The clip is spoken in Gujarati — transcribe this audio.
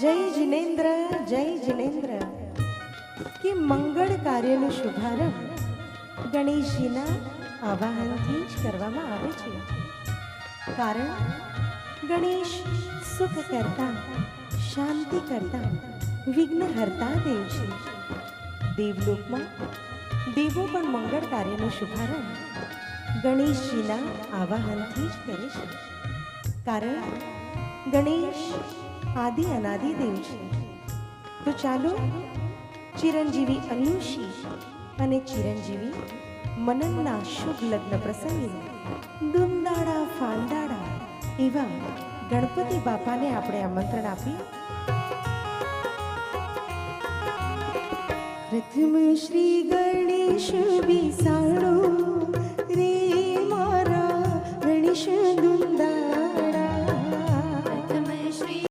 જય જિનેન્દ્ર કે મંગળ કાર્યનો શુભારંભ ગણેશજીના આવાહનથી જ કરવામાં આવે છે. કારણ ગણેશ સુખ કરતા, શાંતિ કરતા, વિઘ્ન હરતા દેવ છે. દેવલોકમાં દેવો પણ મંગળ કાર્યનો શુભારંભ ગણેશજીના આવાહનથી જ કરે છે. કારણ ગણેશ આદિ અનાદિ દેવ છે. તો ચાલો ચિરંજીવી અનુષી અને ચિરંજીવી મનનના શુભ લગ્ન પ્રસંગે દુંદાળા ફાંદાળા એવા ગણપતિ બાપાને આપણે આમંત્રણ આપી. પ્રથમ શ્રી ગણેશ વિસાણો રે મારા ગણેશ